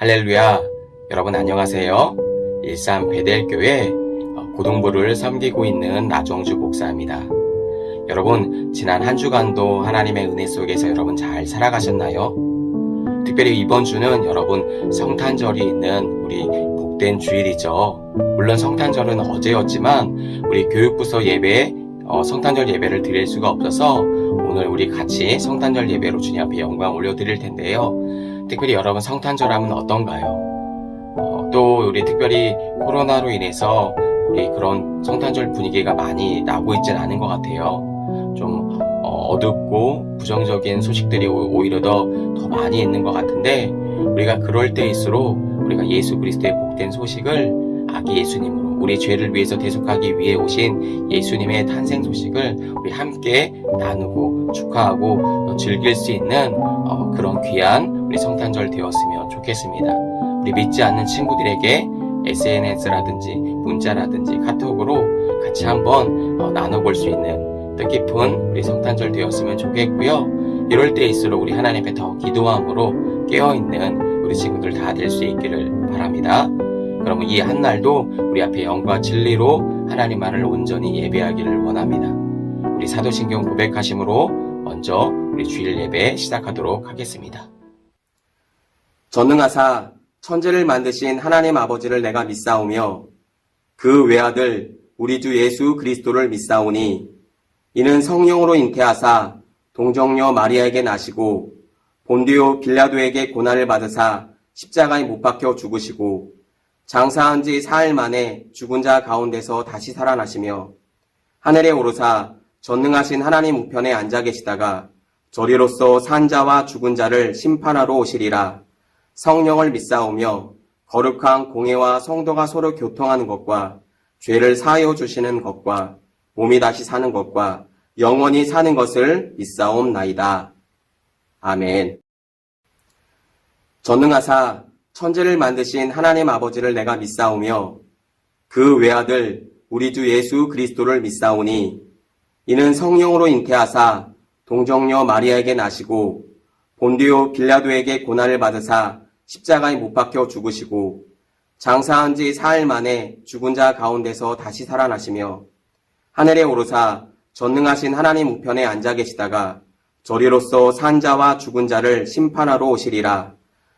할렐루야. 여러분 안녕하세요. 일산 베델교회 고등부를 섬기고 있는 나종주 목사입니다. 여러분 지난 한 주간도 하나님의 은혜 속에서 여러분 잘 살아가셨나요? 특별히 이번 주는 여러분 성탄절이 있는 우리 복된 주일이죠. 물론 성탄절은 어제였지만 우리 교육부서 예배에 성탄절 예배를 드릴 수가 없어서 오늘 우리 같이 성탄절 예배로 주님 앞에 영광 올려드릴 텐데요. 특별히 여러분 성탄절 하면 어떤가요? 또 우리 특별히 코로나로 인해서 우리 그런 성탄절 분위기가 많이 나고 있진 않은 것 같아요. 좀 어둡고 부정적인 소식들이 오히려 더 많이 있는 것 같은데 우리가 그럴 때일수록 우리가 예수 그리스도의 복된 소식을 아기 예수님으로 우리 죄를 위해서 대속하기 위해 오신 예수님의 탄생 소식을 우리 함께 나누고 축하하고 즐길 수 있는 그런 귀한 우리 성탄절 되었으면 좋겠습니다. 우리 믿지 않는 친구들에게 SNS라든지 문자라든지 카톡으로 같이 한번 나눠볼 수 있는 뜻깊은 우리 성탄절 되었으면 좋겠고요. 이럴 때일수록 우리 하나님 앞에 더 기도함으로 깨어있는 우리 친구들 다 될 수 있기를 바랍니다. 그러면 이 한날도 우리 앞에 영과 진리로 하나님 말을 온전히 예배하기를 원합니다. 우리 사도신경 고백하심으로 먼저 우리 주일 예배 시작하도록 하겠습니다. 전능하사 천지를 만드신 하나님 아버지를 내가 믿사오며 그 외아들 우리 주 예수 그리스도를 믿사오니 이는 성령으로 잉태하사 동정녀 마리아에게 나시고 본디오 빌라도에게 고난을 받으사 십자가에 못 박혀 죽으시고 장사한 지 4일 만에 죽은 자 가운데서 다시 살아나시며 하늘에 오르사 전능하신 하나님 우편에 앉아 계시다가 저리로서 산 자와 죽은 자를 심판하러 오시리라. 성령을 믿사오며 거룩한 공회와 성도가 서로 교통하는 것과 죄를 사하여 주시는 것과 몸이 다시 사는 것과 영원히 사는 것을 믿사옵나이다. 아멘. 전능하사 천지를 만드신 하나님 아버지를 내가 믿사오며 그 외아들 우리 주 예수 그리스도를 믿사오니 이는 성령으로 잉태하사 동정녀 마리아에게 나시고 본디오 빌라도에게 고난을 받으사 십자가에 못 박혀 죽으시고 장사한 지 4일 만에 죽은 자 가운데서 다시 살아나시며 하늘에 오르사 전능하신 하나님 우편에 앉아 계시다가 저리로서 산 자와 죽은 자를 심판하러 오시리라.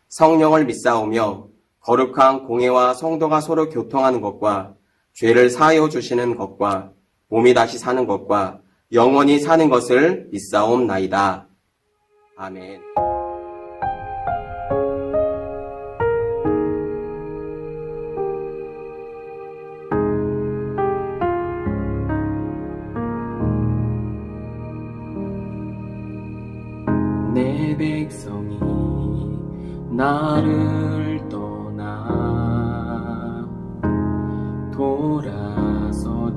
성령을 믿사오며 거룩한 공회와 성도가 서로 교통하는 것과 죄를 사하여 주시는 것과 몸이 다시 사는 것과 영원히 사는 것을 믿사옵나이다. 아멘. 내 백성이 나를 떠나 돌아섰지만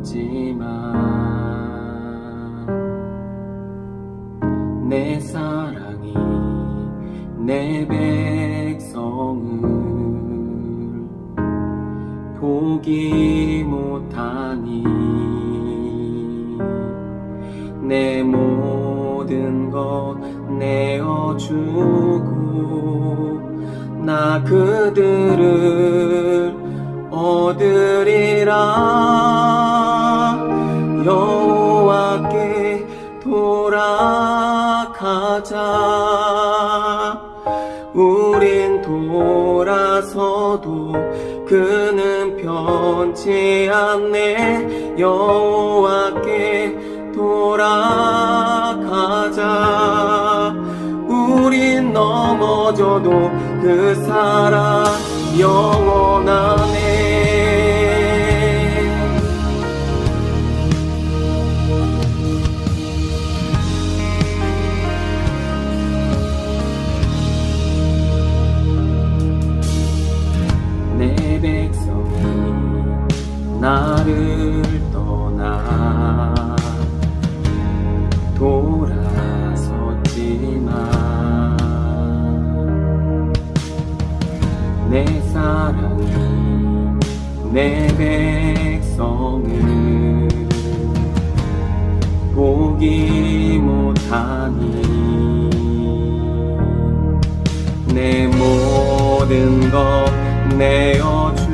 내 사랑이 내 백성을 포기 못하니 내 모든 것 내어주고 나 그들을 얻으리라. 여호와께 돌아가자. 우린 돌아서도 그는 편치 않네. 여호와께 돌아가자. 우린 넘어져도 그 사랑 영원하네. 내 백성이 나를 떠나 돌아섰지만 내 사랑이 내 백성을 포기 못하니 내 모든 모든 것 내어주고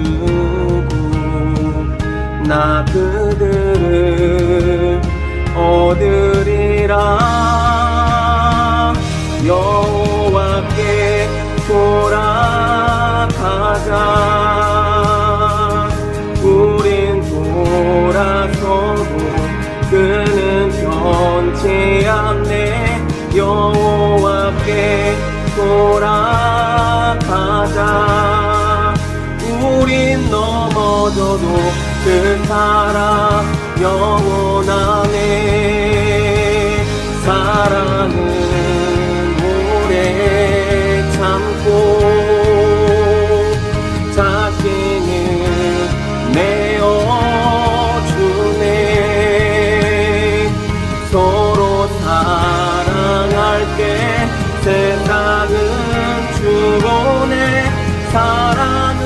나 그들을 얻으리라. 여호와께 돌아가자. 우린 돌아서고 그는 변치 않네. 여호와께 돌아가자. 우린 넘어져도 그 사랑 영원하네. 사랑은 오래 참고 자신을 내어주네. 서로 사랑할 때 세상은 죽어내. 사랑은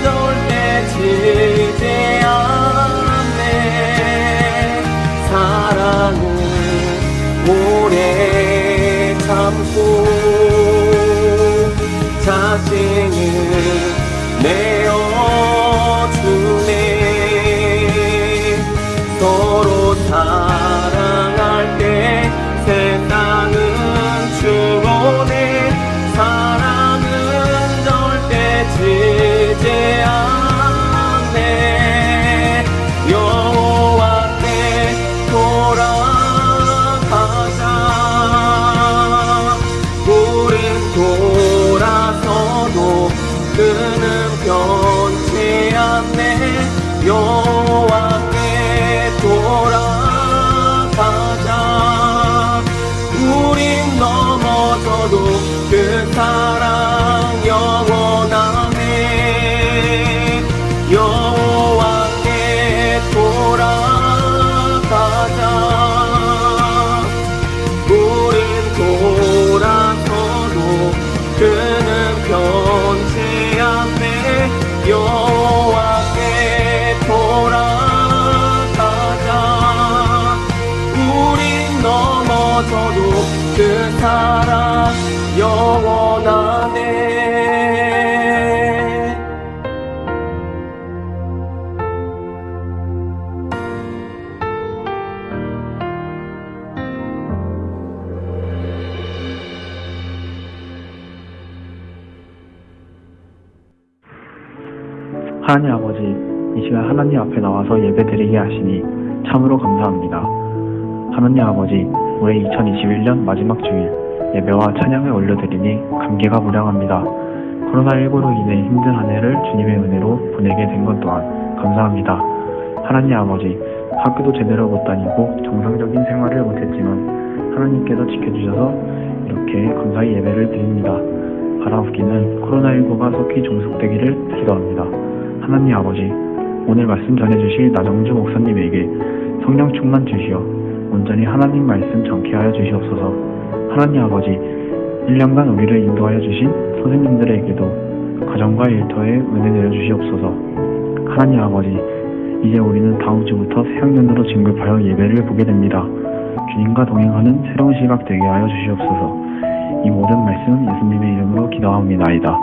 절대 지지 않네. 사랑은 오래 참고 자신을 내어주네. 서로 사랑할 때 세상은 죽어내. 사랑은 절대 지지 않네. 여호와께 돌아가자. 우린 돌아서도 그는 변치 않네. 여호와께 돌아가자. 우린 넘어져도 그 사랑 영원하네. 여호와께 돌아가자. 우린 돌아서도 그는 변치 않네. 여호와께 돌아가자. 우린 넘어져도 그 사랑 영원하네. 하나님 아버지, 이 시간 하나님 앞에 나와서 예배드리게 하시니 참으로 감사합니다. 하나님 아버지, 올해 2021년 마지막 주일 예배와 찬양을 올려드리니 감개가 무량합니다. 코로나19로 인해 힘든 한 해를 주님의 은혜로 보내게 된 것 또한 감사합니다. 하나님 아버지, 학교도 제대로 못 다니고 정상적인 생활을 못했지만 하나님께서 지켜주셔서 이렇게 감사의 예배를 드립니다. 바라옵기는 코로나19가 속히 종속되기를 기도합니다. 하나님 아버지, 오늘 말씀 전해주실 나정주 목사님에게 성령 충만 주시어 온전히 하나님 말씀 전케 하여 주시옵소서. 하나님 아버지, 1년간 우리를 인도하여 주신 선생님들에게도 가정과 일터에 은혜 내려 주시옵소서. 하나님 아버지, 이제 우리는 다음 주부터 새학년으로 진급하여 예배를 보게 됩니다. 주님과 동행하는 새로운 시각 되게 하여 주시옵소서. 이 모든 말씀 예수님의 이름으로 기도합니다이다.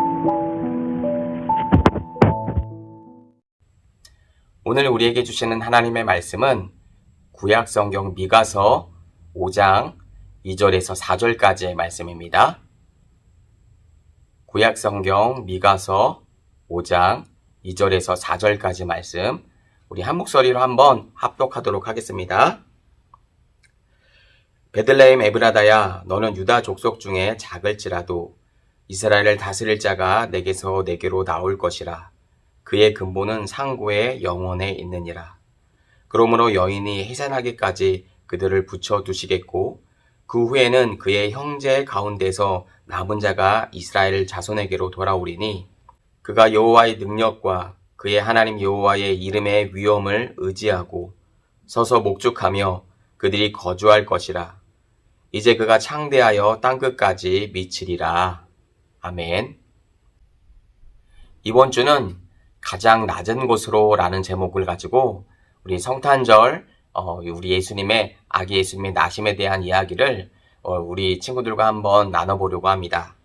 오늘 우리에게 주시는 하나님의 말씀은 구약 성경 미가서 5장 2절에서 4절까지의 말씀입니다. 구약 성경 미가서 5장 2절에서 4절까지 말씀, 우리 한 목소리로 한번 합독하도록 하겠습니다. 베들레헴 에브라다야, 너는 유다 족속 중에 작을지라도 이스라엘을 다스릴 자가 내게서 내게로 나올 것이라. 그의 근본은 상고의 영원에 있느니라. 그러므로 여인이 해산하기까지 그들을 붙여두시겠고 그 후에는 그의 형제 가운데서 남은 자가 이스라엘 자손에게로 돌아오리니 그가 여호와의 능력과 그의 하나님 여호와의 이름의 위엄을 의지하고 서서 목축하며 그들이 거주할 것이라. 이제 그가 창대하여 땅끝까지 미치리라. 아멘. 이번 주는 가장 낮은 곳으로 라는 제목을 가지고 우리 성탄절, 우리 예수님의, 아기 예수님의 나심에 대한 이야기를 우리 친구들과 한번 나눠보려고 합니다.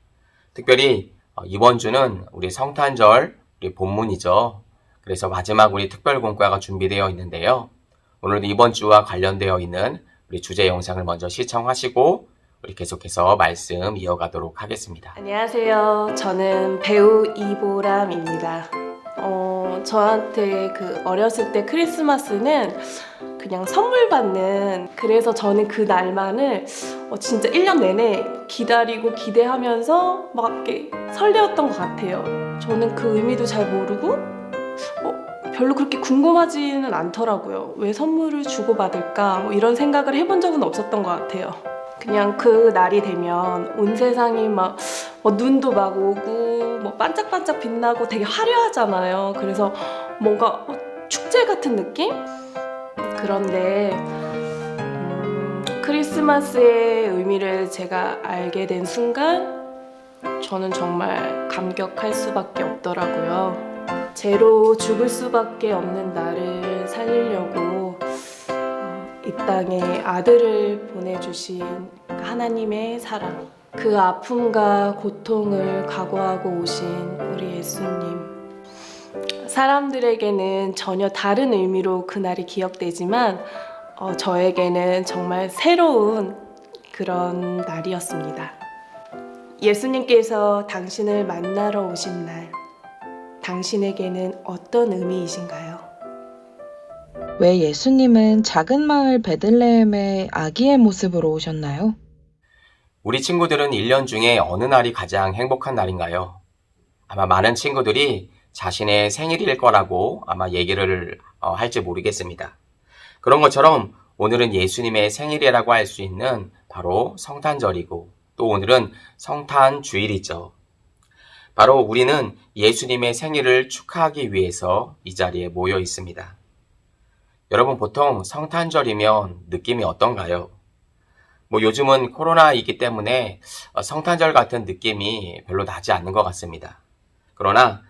특별히 이번 주는 우리 성탄절 우리 본문이죠. 그래서 마지막 우리 특별 공과가 준비되어 있는데요. 오늘도 이번 주와 관련되어 있는 우리 주제 영상을 먼저 시청하시고 우리 계속해서 말씀 이어가도록 하겠습니다. 안녕하세요. 저는 배우 이보람입니다. 저한테 어렸을 때 크리스마스는 그냥 선물 받는, 그래서 저는 그 날만을 진짜 1년 내내 기다리고 기대하면서 막 이렇게 설레었던 것 같아요. 저는 그 의미도 잘 모르고 별로 그렇게 궁금하지는 않더라고요. 왜 선물을 주고받을까? 이런 생각을 해본 적은 없었던 것 같아요. 그냥 그 날이 되면 온 세상이 막 눈도 막 오고 반짝반짝 빛나고 되게 화려하잖아요. 그래서 뭔가 축제 같은 느낌? 그런데 크리스마스의 의미를 제가 알게 된 순간 저는 정말 감격할 수밖에 없더라고요. 죄로 죽을 수밖에 없는 나를 살리려고 이 땅에 아들을 보내주신 하나님의 사랑, 그 아픔과 고통을 각오하고 오신 우리 예수님. 사람들에게는 전혀 다른 의미로 그날이 기억되지만 저에게는 정말 새로운 그런 날이었습니다. 예수님께서 당신을 만나러 오신 날, 당신에게는 어떤 의미이신가요? 왜 예수님은 작은 마을 베들레헴의 아기의 모습으로 오셨나요? 우리 친구들은 1년 중에 어느 날이 가장 행복한 날인가요? 아마 많은 친구들이 자신의 생일일 거라고 아마 얘기를 할지 모르겠습니다. 그런 것처럼 오늘은 예수님의 생일이라고 할 수 있는 바로 성탄절이고, 또 오늘은 성탄주일이죠. 바로 우리는 예수님의 생일을 축하하기 위해서 이 자리에 모여 있습니다. 여러분, 보통 성탄절이면 느낌이 어떤가요? 요즘은 코로나이기 때문에 성탄절 같은 느낌이 별로 나지 않는 것 같습니다. 그러나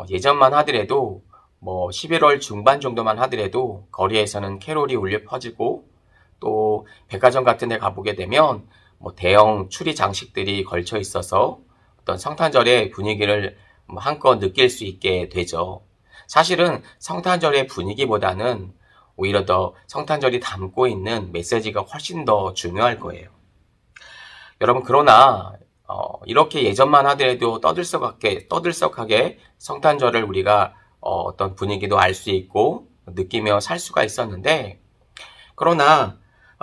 예전만 하더라도 11월 중반 정도만 하더라도 거리에서는 캐롤이 울려 퍼지고, 또 백화점 같은 데 가보게 되면 대형 추리 장식들이 걸쳐 있어서 어떤 성탄절의 분위기를 한껏 느낄 수 있게 되죠. 사실은 성탄절의 분위기보다는 오히려 더 성탄절이 담고 있는 메시지가 훨씬 더 중요할 거예요. 여러분, 그러나 이렇게 예전만 하더라도 떠들썩하게 성탄절을 우리가 어떤 분위기도 알 수 있고 느끼며 살 수가 있었는데, 그러나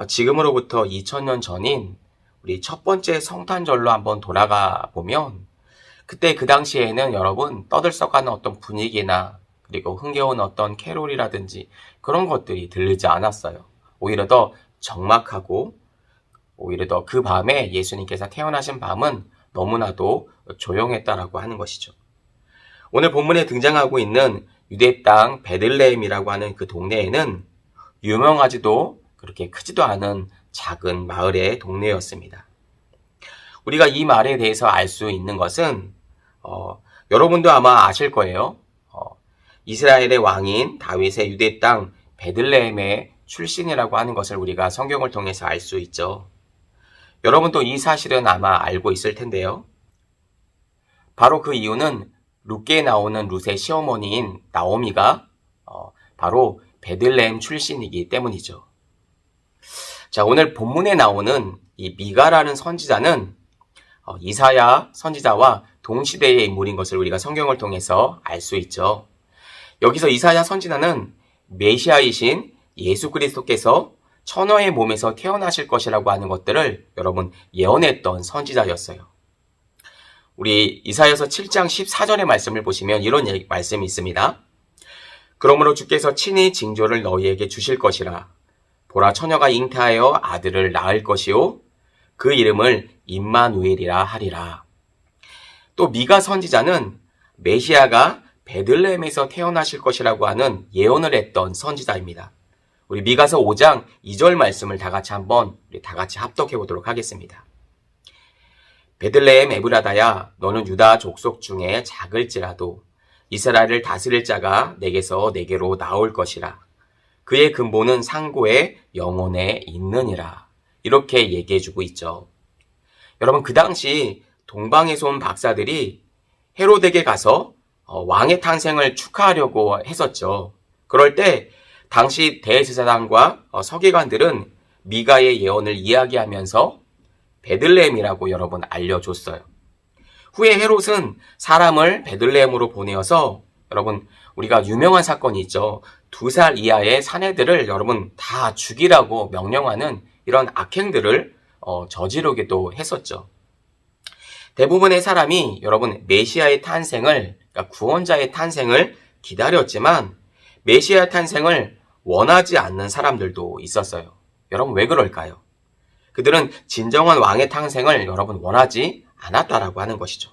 지금으로부터 2000년 전인 우리 첫 번째 성탄절로 한번 돌아가 보면, 그때 그 당시에는 여러분 떠들썩하는 어떤 분위기나 그리고 흥겨운 어떤 캐롤이라든지 그런 것들이 들리지 않았어요. 오히려 더 적막하고, 오히려 더 그 밤에 예수님께서 태어나신 밤은 너무나도 조용했다라고 하는 것이죠. 오늘 본문에 등장하고 있는 유대 땅 베들레헴이라고 하는 그 동네에는 유명하지도 그렇게 크지도 않은 작은 마을의 동네였습니다. 우리가 이 말에 대해서 알 수 있는 것은 여러분도 아마 아실 거예요. 이스라엘의 왕인 다윗의 유대 땅 베들레헴의 출신이라고 하는 것을 우리가 성경을 통해서 알 수 있죠. 여러분도 이 사실은 아마 알고 있을 텐데요. 바로 그 이유는 룻기에 나오는 룻의 시어머니인 나오미가 바로 베들레헴 출신이기 때문이죠. 자, 오늘 본문에 나오는 이 미가라는 선지자는 이사야 선지자와 동시대의 인물인 것을 우리가 성경을 통해서 알 수 있죠. 여기서 이사야 선지자는 메시아이신 예수 그리스도께서 처녀의 몸에서 태어나실 것이라고 하는 것들을 여러분 예언했던 선지자였어요. 우리 이사야서 7장 14절의 말씀을 보시면 이런 말씀이 있습니다. 그러므로 주께서 친히 징조를 너희에게 주실 것이라. 보라, 처녀가 잉태하여 아들을 낳을 것이요 그 이름을 임마누엘이라 하리라. 또 미가 선지자는 메시아가 베들레헴에서 태어나실 것이라고 하는 예언을 했던 선지자입니다. 우리 미가서 5장 2절 말씀을 다 같이 합독해 보도록 하겠습니다. 베들레헴 에브라다야, 너는 유다 족속 중에 작을지라도 이스라엘을 다스릴 자가 내게로 나올 것이라. 그의 근본은 상고의 영혼에 있느니라. 이렇게 얘기해주고 있죠. 여러분, 그 당시 동방에서 온 박사들이 헤로데게 가서 왕의 탄생을 축하하려고 했었죠. 그럴 때 당시 대제사장과 서기관들은 미가의 예언을 이야기하면서 베들레헴이라고 여러분 알려줬어요. 후에 헤롯은 사람을 베들레헴으로 보내어서 여러분 우리가 유명한 사건이 있죠. 2살 이하의 사내들을 여러분 다 죽이라고 명령하는 이런 악행들을 저지르기도 했었죠. 대부분의 사람이 여러분 메시아의 탄생을, 그러니까 구원자의 탄생을 기다렸지만 메시아 탄생을 원하지 않는 사람들도 있었어요. 여러분 왜 그럴까요? 그들은 진정한 왕의 탄생을 여러분 원하지 않았다라고 하는 것이죠.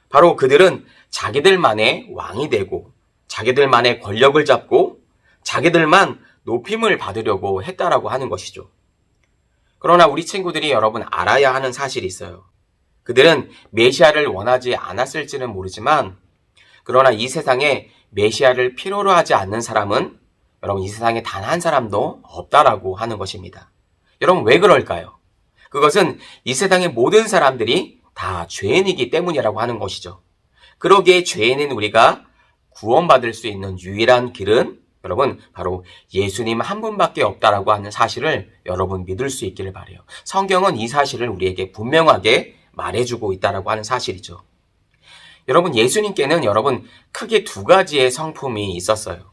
바로 그들은 자기들만의 왕이 되고 자기들만의 권력을 잡고 자기들만 높임을 받으려고 했다라고 하는 것이죠. 그러나 우리 친구들이 여러분 알아야 하는 사실이 있어요. 그들은 메시아를 원하지 않았을지는 모르지만 그러나 이 세상에 메시아를 필요로 하지 않는 사람은 여러분 이 세상에 단 한 사람도 없다라고 하는 것입니다. 여러분 왜 그럴까요? 그것은 이 세상의 모든 사람들이 다 죄인이기 때문이라고 하는 것이죠. 그러기에 죄인인 우리가 구원받을 수 있는 유일한 길은 여러분 바로 예수님 한 분밖에 없다라고 하는 사실을 여러분 믿을 수 있기를 바라요. 성경은 이 사실을 우리에게 분명하게 말해주고 있다라고 하는 사실이죠. 여러분 예수님께는 여러분 크게 2가지의 성품이 있었어요.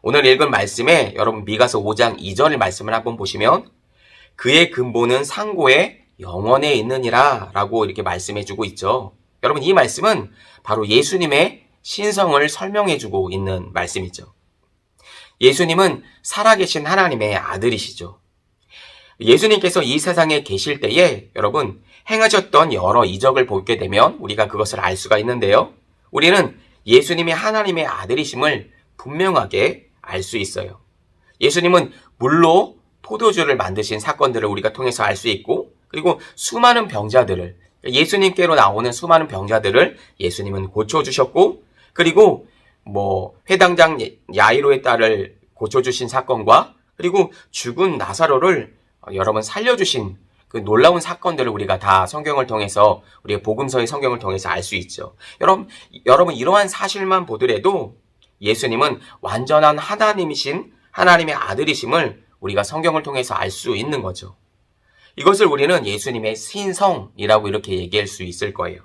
오늘 읽은 말씀에 여러분 미가서 5장 2절 말씀을 한번 보시면 그의 근본은 상고의 영원에 있느니라 라고 이렇게 말씀해주고 있죠. 여러분 이 말씀은 바로 예수님의 신성을 설명해주고 있는 말씀이죠. 예수님은 살아계신 하나님의 아들이시죠. 예수님께서 이 세상에 계실 때에 여러분 행하셨던 여러 이적을 보게 되면 우리가 그것을 알 수가 있는데요. 우리는 예수님이 하나님의 아들이심을 분명하게 알 수 있어요. 예수님은 물로 포도주를 만드신 사건들을 우리가 통해서 알 수 있고 그리고 수많은 병자들을 예수님께로 나오는 수많은 병자들을 예수님은 고쳐주셨고 그리고 회당장 야이로의 딸을 고쳐주신 사건과 그리고 죽은 나사로를 여러분 살려주신 그 놀라운 사건들을 우리가 다 성경을 통해서 우리가 복음서의 성경을 통해서 알 수 있죠. 여러분 이러한 사실만 보더라도 예수님은 완전한 하나님이신 하나님의 아들이심을 우리가 성경을 통해서 알 수 있는 거죠. 이것을 우리는 예수님의 신성이라고 이렇게 얘기할 수 있을 거예요.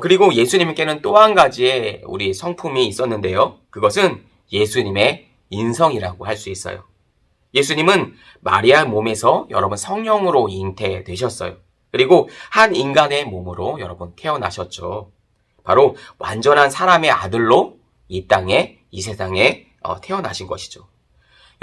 그리고 예수님께는 또 한 가지의 우리 성품이 있었는데요. 그것은 예수님의 인성이라고 할 수 있어요. 예수님은 마리아 몸에서 여러분 성령으로 잉태되셨어요. 그리고 한 인간의 몸으로 여러분 태어나셨죠. 바로 완전한 사람의 아들로 이 땅에, 이 세상에 태어나신 것이죠.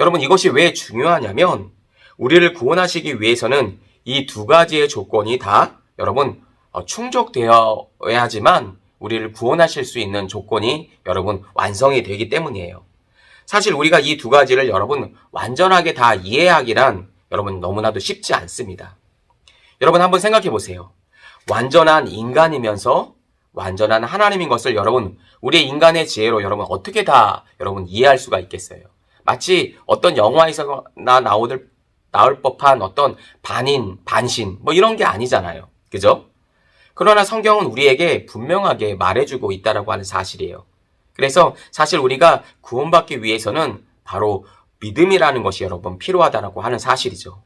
여러분 이것이 왜 중요하냐면 우리를 구원하시기 위해서는 이 2가지의 조건이 다 여러분 충족되어야지만 우리를 구원하실 수 있는 조건이 여러분 완성이 되기 때문이에요. 사실 우리가 이 2가지를 여러분 완전하게 다 이해하기란 여러분 너무나도 쉽지 않습니다. 여러분 한번 생각해 보세요. 완전한 인간이면서 완전한 하나님인 것을 여러분 우리의 인간의 지혜로 여러분 어떻게 다 여러분 이해할 수가 있겠어요? 마치 어떤 영화에서나 나올 법한 어떤 반인, 반신 이런 게 아니잖아요. 그죠? 그러나 성경은 우리에게 분명하게 말해주고 있다라고 하는 사실이에요. 그래서 사실 우리가 구원받기 위해서는 바로 믿음이라는 것이 여러분 필요하다라고 하는 사실이죠.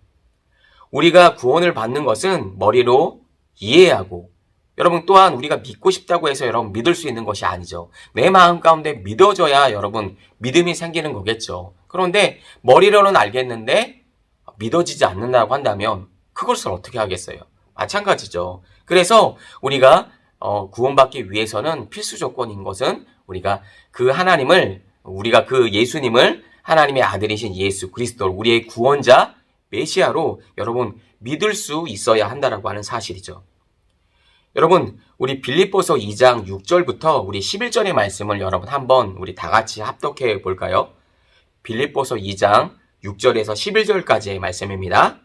우리가 구원을 받는 것은 머리로 이해하고 여러분 또한 우리가 믿고 싶다고 해서 여러분 믿을 수 있는 것이 아니죠. 내 마음 가운데 믿어져야 여러분 믿음이 생기는 거겠죠. 그런데 머리로는 알겠는데 믿어지지 않는다고 한다면 그것을 어떻게 하겠어요? 마찬가지죠. 그래서 우리가 구원받기 위해서는 필수 조건인 것은 우리가 그 예수님을 하나님의 아들이신 예수 그리스도를 우리의 구원자 메시아로 여러분 믿을 수 있어야 한다라고 하는 사실이죠. 여러분 우리 빌립보서 2장 6절부터 우리 11절의 말씀을 여러분 한번 우리 다 같이 합독해 볼까요? 빌립보서 2장 6절에서 11절까지의 말씀입니다.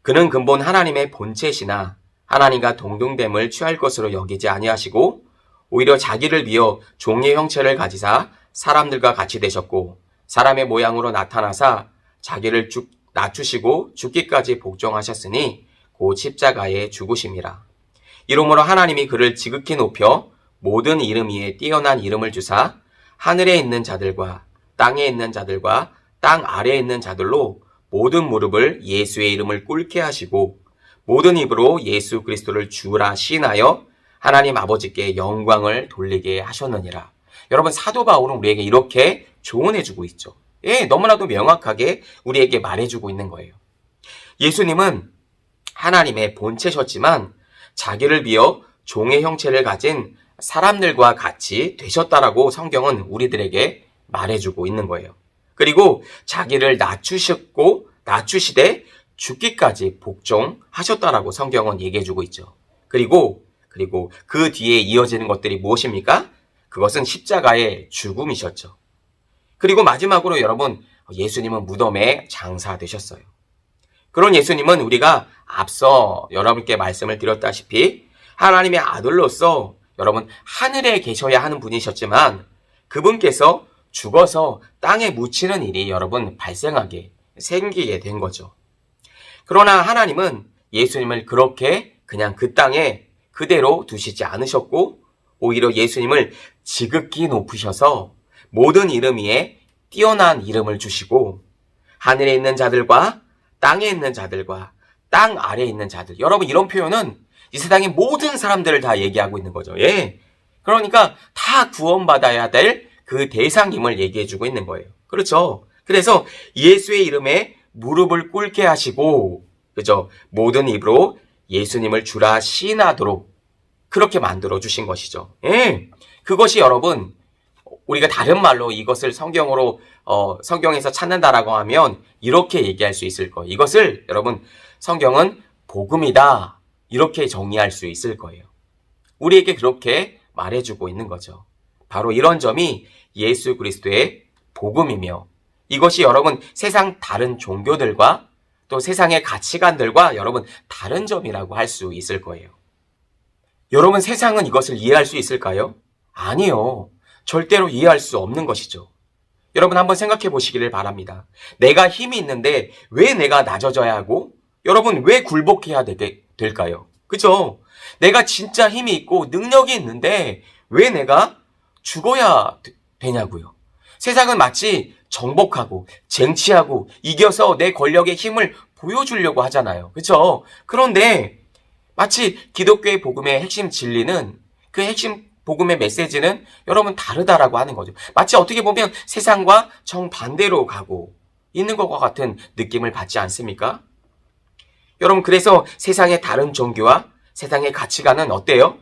그는 근본 하나님의 본체시나 하나님과 동등됨을 취할 것으로 여기지 아니하시고 오히려 자기를 비어 종의 형체를 가지사 사람들과 같이 되셨고 사람의 모양으로 나타나사 자기를 낮추시고 죽기까지 복종하셨으니 곧 십자가에 죽으심이라. 이러므로 하나님이 그를 지극히 높여 모든 이름 위에 뛰어난 이름을 주사 하늘에 있는 자들과 땅에 있는 자들과 땅 아래에 있는 자들로 모든 무릎을 예수의 이름을 꿇게 하시고 모든 입으로 예수 그리스도를 주라 시인하여 하나님 아버지께 영광을 돌리게 하셨느니라. 여러분, 사도 바울은 우리에게 이렇게 조언해주고 있죠. 예, 너무나도 명확하게 우리에게 말해주고 있는 거예요. 예수님은 하나님의 본체셨지만 자기를 비어 종의 형체를 가진 사람들과 같이 되셨다라고 성경은 우리들에게 말해주고 있는 거예요. 그리고 자기를 낮추시되 죽기까지 복종하셨다라고 성경은 얘기해주고 있죠. 그리고 그 뒤에 이어지는 것들이 무엇입니까? 그것은 십자가의 죽음이셨죠. 그리고 마지막으로 여러분, 예수님은 무덤에 장사되셨어요. 그런 예수님은 우리가 앞서 여러분께 말씀을 드렸다시피 하나님의 아들로서 여러분 하늘에 계셔야 하는 분이셨지만 그분께서 죽어서 땅에 묻히는 일이 여러분 생기게 된 거죠. 그러나 하나님은 예수님을 그렇게 그냥 그 땅에 그대로 두시지 않으셨고 오히려 예수님을 지극히 높으셔서 모든 이름 위에 뛰어난 이름을 주시고 하늘에 있는 자들과 땅에 있는 자들과 땅 아래에 있는 자들. 여러분, 이런 표현은 이 세상의 모든 사람들을 다 얘기하고 있는 거죠. 예. 그러니까 다 구원받아야 될 그 대상임을 얘기해주고 있는 거예요. 그렇죠. 그래서 예수의 이름에 무릎을 꿇게 하시고, 그죠? 모든 입으로 예수님을 주라 시인하도록 그렇게 만들어 주신 것이죠. 예. 그것이 여러분, 우리가 다른 말로 이것을 성경에서 찾는다라고 하면 이렇게 얘기할 수 있을 거예요. 이것을 여러분, 성경은 복음이다. 이렇게 정의할 수 있을 거예요. 우리에게 그렇게 말해주고 있는 거죠. 바로 이런 점이 예수 그리스도의 복음이며 이것이 여러분 세상 다른 종교들과 또 세상의 가치관들과 여러분 다른 점이라고 할 수 있을 거예요. 여러분, 세상은 이것을 이해할 수 있을까요? 아니요. 절대로 이해할 수 없는 것이죠. 여러분, 한번 생각해 보시기를 바랍니다. 내가 힘이 있는데 왜 내가 낮아져야 하고 여러분 왜 굴복해야 될까요? 그죠? 내가 진짜 힘이 있고 능력이 있는데 왜 내가 죽어야 되냐고요. 세상은 마치 정복하고 쟁취하고 이겨서 내 권력의 힘을 보여주려고 하잖아요. 그렇죠? 그런데 마치 기독교의 복음의 핵심 진리는 그 핵심 복음의 메시지는 여러분 다르다라고 하는 거죠. 마치 어떻게 보면 세상과 정반대로 가고 있는 것과 같은 느낌을 받지 않습니까? 여러분, 그래서 세상의 다른 종교와 세상의 가치관은 어때요?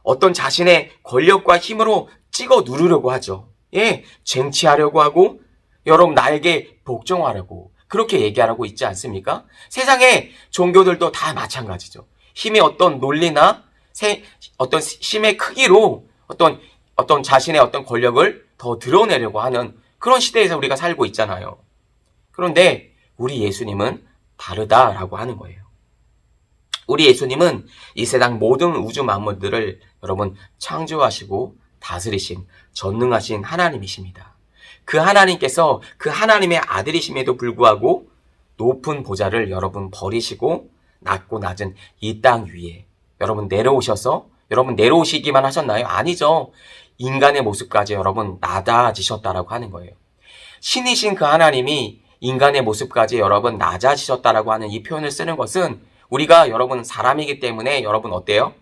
어떤 자신의 권력과 힘으로 찍어 누르려고 하죠. 예, 쟁취하려고 하고 여러분 나에게 복종하려고 그렇게 얘기하라고 있지 않습니까? 세상의 종교들도 다 마찬가지죠. 힘의 어떤 논리나 어떤 힘의 크기로 어떤 자신의 어떤 권력을 더 드러내려고 하는 그런 시대에서 우리가 살고 있잖아요. 그런데 우리 예수님은 다르다라고 하는 거예요. 우리 예수님은 이 세상 모든 우주 만물들을 여러분 창조하시고 다스리신 전능하신 하나님이십니다. 그 하나님께서 그 하나님의 아들이심에도 불구하고 높은 보좌를 여러분 버리시고 낮고 낮은 이 땅 위에 여러분 내려오셔서 여러분 내려오시기만 하셨나요? 아니죠. 인간의 모습까지 여러분 낮아지셨다라고 하는 거예요. 신이신 그 하나님이 인간의 모습까지 여러분 낮아지셨다라고 하는 이 표현을 쓰는 것은 우리가 여러분 사람이기 때문에 여러분 어때요?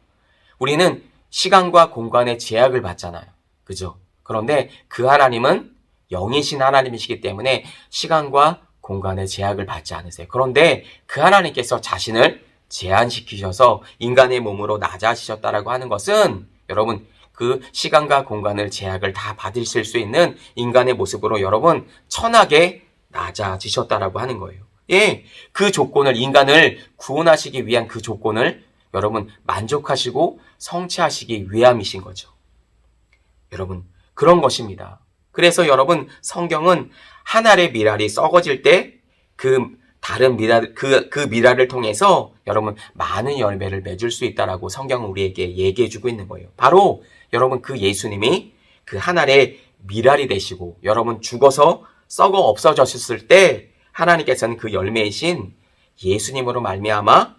우리는 시간과 공간의 제약을 받잖아요. 그죠? 그런데 그 하나님은 영이신 하나님이시기 때문에 시간과 공간의 제약을 받지 않으세요. 그런데 그 하나님께서 자신을 제한시키셔서 인간의 몸으로 낮아지셨다라고 하는 것은 여러분 그 시간과 공간을 제약을 다 받으실 수 있는 인간의 모습으로 여러분 천하게 낮아지셨다라고 하는 거예요. 예, 그 조건을 인간을 구원하시기 위한 그 조건을 여러분 만족하시고 성취하시기 위함이신 거죠. 여러분 그런 것입니다. 그래서 여러분 성경은 한 알의 미랄이 썩어질 때 그 다른 미랄 그 미랄을 통해서 여러분 많은 열매를 맺을 수 있다라고 성경은 우리에게 얘기해주고 있는 거예요. 바로 여러분 그 예수님이 그 한 알의 미랄이 되시고 여러분 죽어서 썩어 없어졌을 때 하나님께서는 그 열매이신 예수님으로 말미암아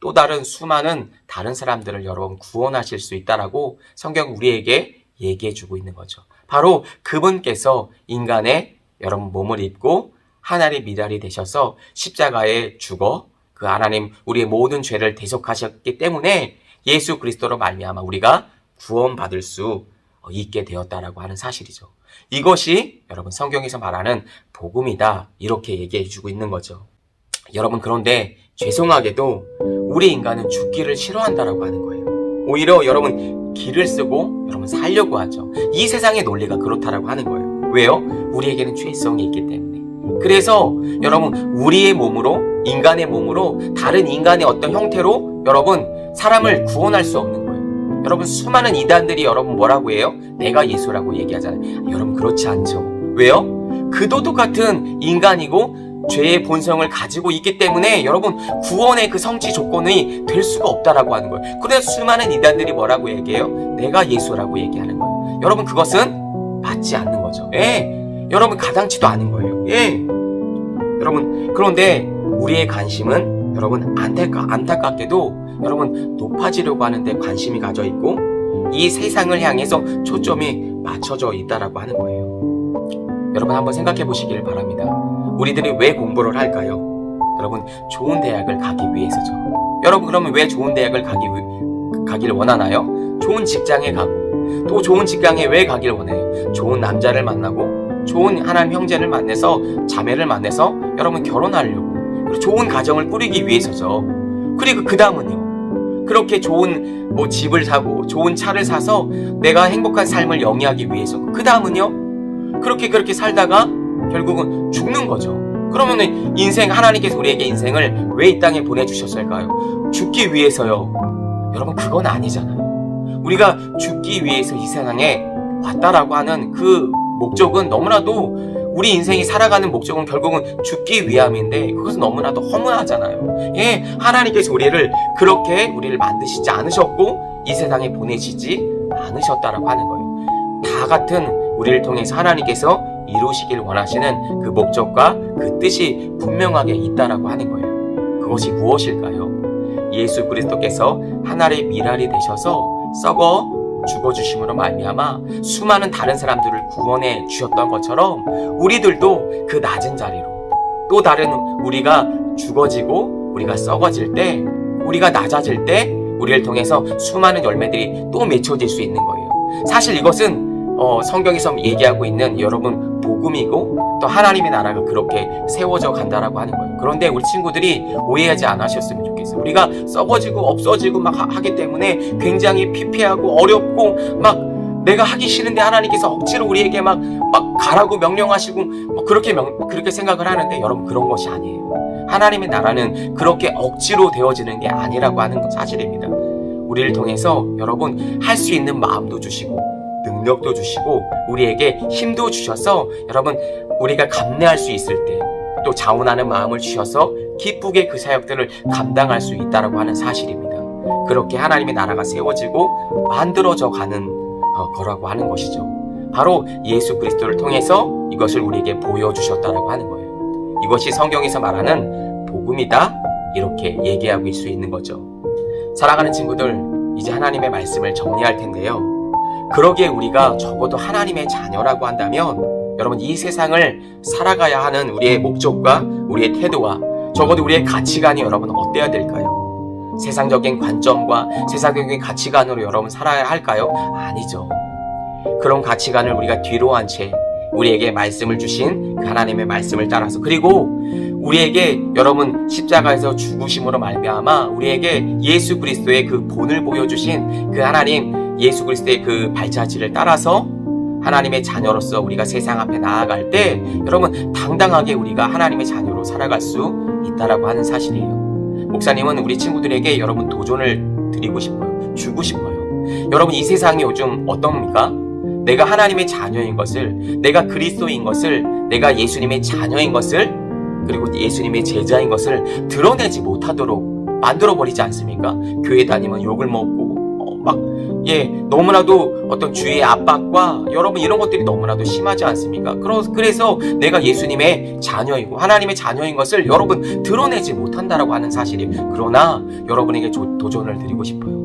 또 다른 수많은 다른 사람들을 여러분 구원하실 수 있다라고 성경 우리에게 얘기해주고 있는 거죠. 바로 그분께서 인간의 여러분 몸을 입고 하나님의 미랄이 되셔서 십자가에 죽어 그 하나님 우리의 모든 죄를 대속하셨기 때문에 예수 그리스도로 말미암아 우리가 구원받을 수 있게 되었다라고 하는 사실이죠. 이것이 여러분 성경에서 말하는 복음이다 이렇게 얘기해주고 있는 거죠. 여러분 그런데 죄송하게도 우리 인간은 죽기를 싫어한다라고 하는 거예요. 오히려 여러분 기를 쓰고 여러분 살려고 하죠. 이 세상의 논리가 그렇다라고 하는 거예요. 왜요? 우리에게는 죄성이 있기 때문에. 그래서 여러분 우리의 몸으로 인간의 몸으로 다른 인간의 어떤 형태로 여러분 사람을 구원할 수 없는 거예요. 여러분 수많은 이단들이 여러분 뭐라고 해요? 내가 예수라고 얘기하잖아요. 여러분 그렇지 않죠. 왜요? 그도 똑같은 인간이고 죄의 본성을 가지고 있기 때문에 여러분 구원의 그 성취 조건이 될 수가 없다라고 하는 거예요. 그래서 수많은 이단들이 뭐라고 얘기해요? 내가 예수라고 얘기하는 거예요. 여러분 그것은 맞지 않는 거죠. 예. 여러분 가당치도 않은 거예요. 예. 여러분 그런데 우리의 관심은 여러분 안타깝게도 여러분 높아지려고 하는데 관심이 가져 있고 이 세상을 향해서 초점이 맞춰져 있다라고 하는 거예요. 여러분 한번 생각해 보시기를 바랍니다. 우리들이 왜 공부를 할까요? 여러분 좋은 대학을 가기 위해서죠. 여러분 그러면 왜 좋은 대학을 가기를 원하나요? 좋은 직장에 가고 또 좋은 직장에 왜 가기를 원해요? 좋은 남자를 만나고 좋은 하나님 형제를 만나서 자매를 만나서 여러분 결혼하려고 그리고 좋은 가정을 꾸리기 위해서죠. 그리고 그 다음은요. 그렇게 좋은 집을 사고 좋은 차를 사서 내가 행복한 삶을 영위하기 위해서 그 다음은요. 그렇게 살다가 결국은 죽는 거죠. 그러면은 인생 하나님께서 우리에게 인생을 왜 이 땅에 보내주셨을까요? 죽기 위해서요. 여러분 그건 아니잖아요. 우리가 죽기 위해서 이 세상에 왔다라고 하는 그 목적은 너무나도 우리 인생이 살아가는 목적은 결국은 죽기 위함인데 그것은 너무나도 허무하잖아요. 예, 하나님께서 우리를 만드시지 않으셨고 이 세상에 보내시지 않으셨다라고 하는 거예요. 다 같은 우리를 통해서 하나님께서 이루시길 원하시는 그 목적과 그 뜻이 분명하게 있다라고 하는 거예요. 그것이 무엇일까요? 예수 그리스도께서 하나님의 미랄이 되셔서 썩어 죽어주심으로 말미암아 수많은 다른 사람들을 구원해 주셨던 것처럼 우리들도 그 낮은 자리로 또 다른 우리가 죽어지고 우리가 썩어질 때 우리가 낮아질 때 우리를 통해서 수많은 열매들이 또 맺혀질 수 있는 거예요. 사실 이것은 성경에서 얘기하고 있는 여러분 복음이고 또 하나님의 나라가 그렇게 세워져 간다라고 하는 거예요. 그런데 우리 친구들이 오해하지 않으셨으면 좋겠어요. 우리가 썩어지고 없어지고 막 하기 때문에 굉장히 피폐하고 어렵고 막 내가 하기 싫은데 하나님께서 억지로 우리에게 막 가라고 명령하시고 그렇게 생각을 하는데 여러분 그런 것이 아니에요. 하나님의 나라는 그렇게 억지로 되어지는 게 아니라고 하는 건 사실입니다. 우리를 통해서 여러분 할 수 있는 마음도 주시고 능력도 주시고 우리에게 힘도 주셔서 여러분 우리가 감내할 수 있을 때 또 자원하는 마음을 주셔서 기쁘게 그 사역들을 감당할 수 있다라고 하는 사실입니다. 그렇게 하나님의 나라가 세워지고 만들어져 가는 거라고 하는 것이죠. 바로 예수 그리스도를 통해서 이것을 우리에게 보여주셨다라고 하는 거예요. 이것이 성경에서 말하는 복음이다 이렇게 얘기하고 수 있는 거죠. 사랑하는 친구들 이제 하나님의 말씀을 정리할 텐데요. 그러기에 우리가 적어도 하나님의 자녀라고 한다면 여러분 이 세상을 살아가야 하는 우리의 목적과 우리의 태도와 적어도 우리의 가치관이 여러분 어때야 될까요? 세상적인 관점과 세상적인 가치관으로 여러분 살아야 할까요? 아니죠. 그런 가치관을 우리가 뒤로 한 채 우리에게 말씀을 주신 그 하나님의 말씀을 따라서 그리고 우리에게 여러분 십자가에서 죽으심으로 말미암아 우리에게 예수 그리스도의 그 본을 보여주신 그 하나님 예수 그리스도의 그 발자취를 따라서 하나님의 자녀로서 우리가 세상 앞에 나아갈 때 여러분 당당하게 우리가 하나님의 자녀로 살아갈 수 있다라고 하는 사실이에요. 목사님은 우리 친구들에게 여러분 도전을 드리고 싶어요. 주고 싶어요. 여러분 이 세상이 요즘 어떻습니까? 내가 하나님의 자녀인 것을 내가 그리스도인 것을 내가 예수님의 자녀인 것을 그리고 예수님의 제자인 것을 드러내지 못하도록 만들어버리지 않습니까? 교회 다니면 욕을 먹고 너무나도 어떤 주위의 압박과 여러분 이런 것들이 너무나도 심하지 않습니까? 그래서 내가 예수님의 자녀이고 하나님의 자녀인 것을 여러분 드러내지 못한다라고 하는 사실이, 그러나 여러분에게 도전을 드리고 싶어요.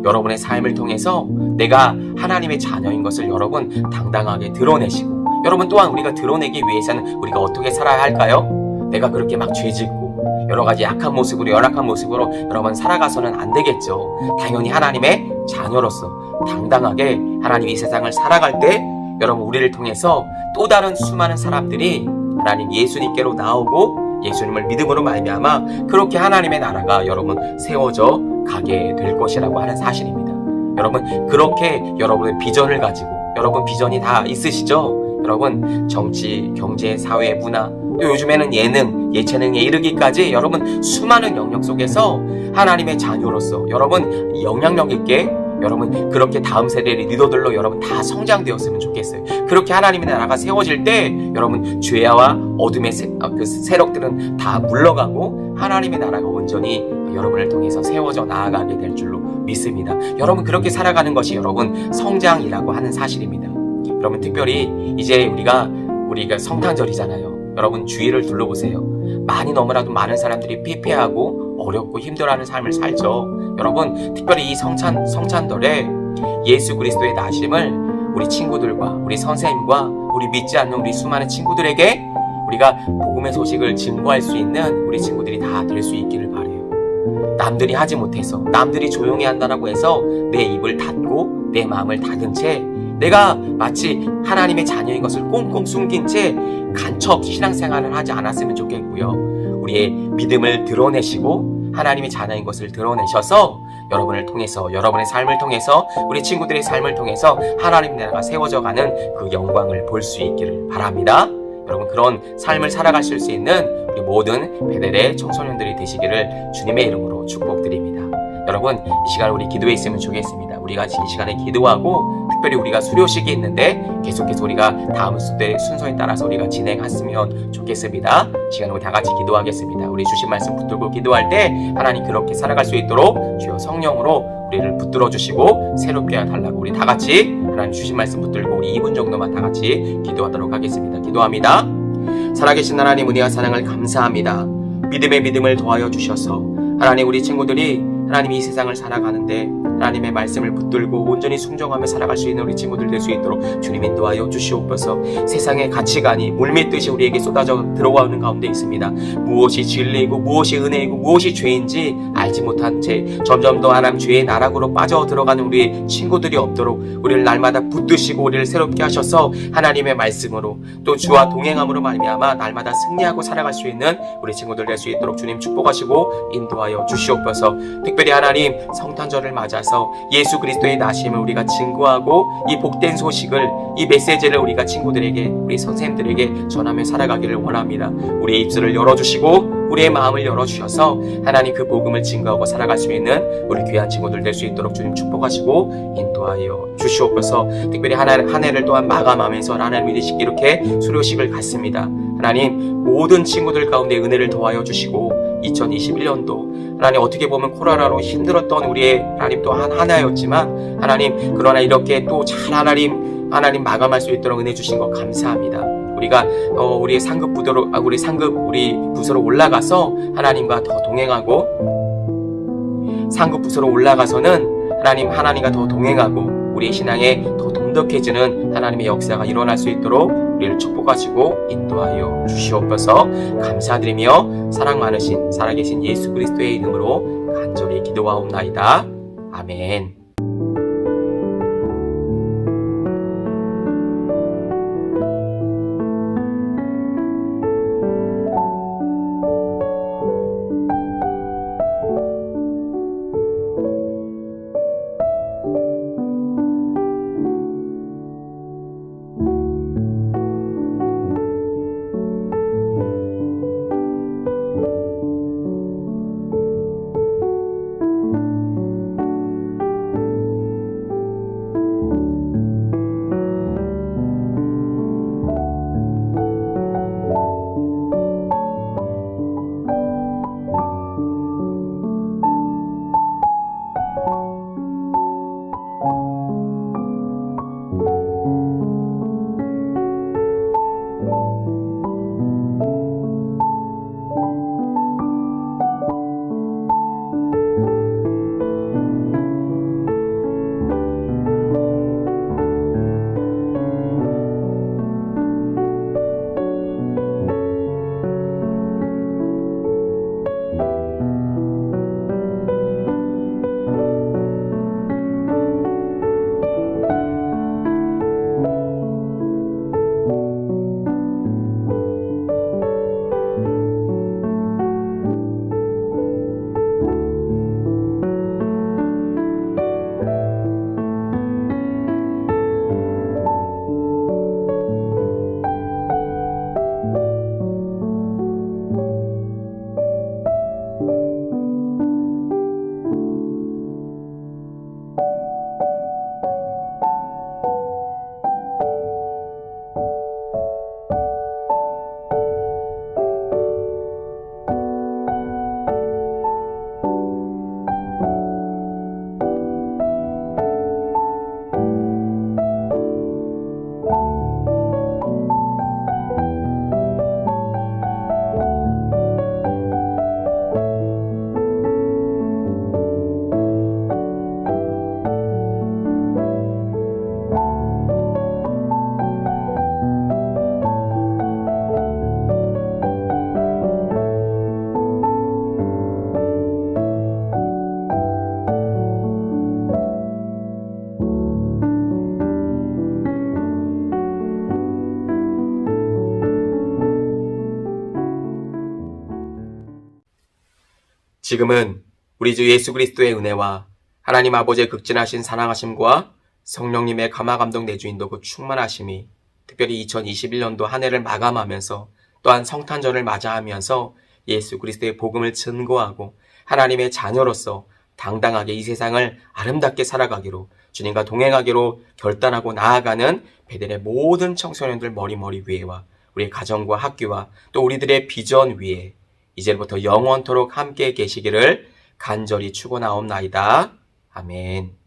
여러분의 삶을 통해서 내가 하나님의 자녀인 것을 여러분 당당하게 드러내시고, 여러분 또한 우리가 드러내기 위해서는 우리가 어떻게 살아야 할까요? 내가 그렇게 막 죄짓고 여러 가지 약한 모습으로, 열악한 모습으로 여러분 살아가서는 안 되겠죠. 당연히 하나님의 자녀로서 당당하게 하나님 이 세상을 살아갈 때 여러분 우리를 통해서 또 다른 수많은 사람들이 하나님 예수님께로 나오고 예수님을 믿음으로 말미암아 그렇게 하나님의 나라가 여러분 세워져 가게 될 것이라고 하는 사실입니다. 여러분 그렇게 여러분의 비전을 가지고, 여러분 비전이 다 있으시죠? 여러분 정치, 경제, 사회, 문화, 또 요즘에는 예체능에 이르기까지 여러분 수많은 영역 속에서 하나님의 자녀로서 여러분 영향력 있게 여러분 그렇게 다음 세대의 리더들로 여러분 다 성장되었으면 좋겠어요. 그렇게 하나님의 나라가 세워질 때 여러분 죄와 어둠의 그 세력들은 다 물러가고 하나님의 나라가 온전히 여러분을 통해서 세워져 나아가게 될 줄로 믿습니다. 여러분 그렇게 살아가는 것이 여러분 성장이라고 하는 사실입니다. 여러분 특별히 이제 우리가 성탄절이잖아요. 여러분 주위를 둘러보세요. 너무나도 많은 사람들이 피폐하고 어렵고 힘들어하는 삶을 살죠. 여러분 특별히 이 성찬절에 예수 그리스도의 나심을 우리 친구들과 우리 선생님과 우리 믿지 않는 우리 수많은 친구들에게 우리가 복음의 소식을 증거할 수 있는 우리 친구들이 다 될 수 있기를 바라요. 남들이 하지 못해서, 남들이 조용히 한다라고 해서 내 입을 닫고 내 마음을 닫은 채 내가 마치 하나님의 자녀인 것을 꽁꽁 숨긴 채 간첩 신앙생활을 하지 않았으면 좋겠고요. 우리의 믿음을 드러내시고 하나님의 자녀인 것을 드러내셔서 여러분을 통해서, 여러분의 삶을 통해서, 우리 친구들의 삶을 통해서 하나님 나라가 세워져가는 그 영광을 볼 수 있기를 바랍니다. 여러분 그런 삶을 살아가실 수 있는 우리 모든 베델의 청소년들이 되시기를 주님의 이름으로 축복드립니다. 여러분 이 시간 우리 기도에 있으면 좋겠습니다. 우리가 이 시간에 기도하고 특별히 우리가 수료식이 있는데 계속해서 우리가 다음 순서에 따라서 우리가 진행했으면 좋겠습니다. 이 시간 우리 다 같이 기도하겠습니다. 우리 주신 말씀 붙들고 기도할 때 하나님 그렇게 살아갈 수 있도록 주여 성령으로 우리를 붙들어 주시고 새롭게 해달라고 우리 다 같이 하나님 주신 말씀 붙들고 우리 2분 정도만 다 같이 기도하도록 하겠습니다. 기도합니다. 살아계신 하나님 은혜와 사랑을 감사합니다. 믿음의 믿음을 더하여 주셔서 하나님 우리 친구들이 하나님 이 세상을 살아가는데 하나님의 말씀을 붙들고 온전히 순종하며 살아갈 수 있는 우리 친구들 될 수 있도록 주님 인도하여 주시옵소서. 세상의 가치관이 물밀듯이 우리에게 쏟아져 들어오는 가운데 있습니다. 무엇이 진리이고 무엇이 은혜이고 무엇이 죄인지 알지 못한 채 점점 더 하나님 죄의 나락으로 빠져 들어가는 우리 친구들이 없도록 우리를 날마다 붙드시고 우리를 새롭게 하셔서 하나님의 말씀으로 또 주와 동행함으로 말미암아 날마다 승리하고 살아갈 수 있는 우리 친구들 될 수 있도록 주님 축복하시고 인도하여 주시옵소서. 특별히 하나님 성탄절을 맞아서 예수 그리스도의 나심을 우리가 증거하고 이 복된 소식을, 이 메시지를 우리가 친구들에게, 우리 선생님들에게 전하며 살아가기를 원합니다. 우리의 입술을 열어주시고 우리의 마음을 열어주셔서 하나님 그 복음을 증거하고 살아갈 수 있는 우리 귀한 친구들 될 수 있도록 주님 축복하시고 인도하여 주시옵소서. 특별히 한 해를 또한 마감하면서 하나님 이르시기 이렇게 수료식을 갖습니다. 하나님 모든 친구들 가운데 은혜를 더하여 주시고 2021년도 하나님 어떻게 보면 코로나로 힘들었던 우리의 하나님 또 한 해였지만 하나님 그러나 이렇게 또 잘 하나님 마감할 수 있도록 은혜 주신 것 감사합니다. 우리가 우리 우리 부서로 올라가서 하나님과 더 동행하고 상급 부서로 올라가서는 하나님과 더 동행하고 우리의 신앙에 더 동덕해지는 하나님의 역사가 일어날 수 있도록 우리를 축복하시고 인도하여 주시옵소서. 감사드리며 사랑 많으신 살아계신 예수 그리스도의 이름으로 간절히 기도하옵나이다. 아멘. 지금은 우리 주 예수 그리스도의 은혜와 하나님 아버지의 극진하신 사랑하심과 성령님의 감화감동 내주인도 그 충만하심이 특별히 2021년도 한 해를 마감하면서 또한 성탄절을 맞이하면서 예수 그리스도의 복음을 증거하고 하나님의 자녀로서 당당하게 이 세상을 아름답게 살아가기로 주님과 동행하기로 결단하고 나아가는 베델의 모든 청소년들 머리 위에와 우리의 가정과 학교와 또 우리들의 비전 위에 이제부터 영원토록 함께 계시기를 간절히 축원하옵나이다. 아멘.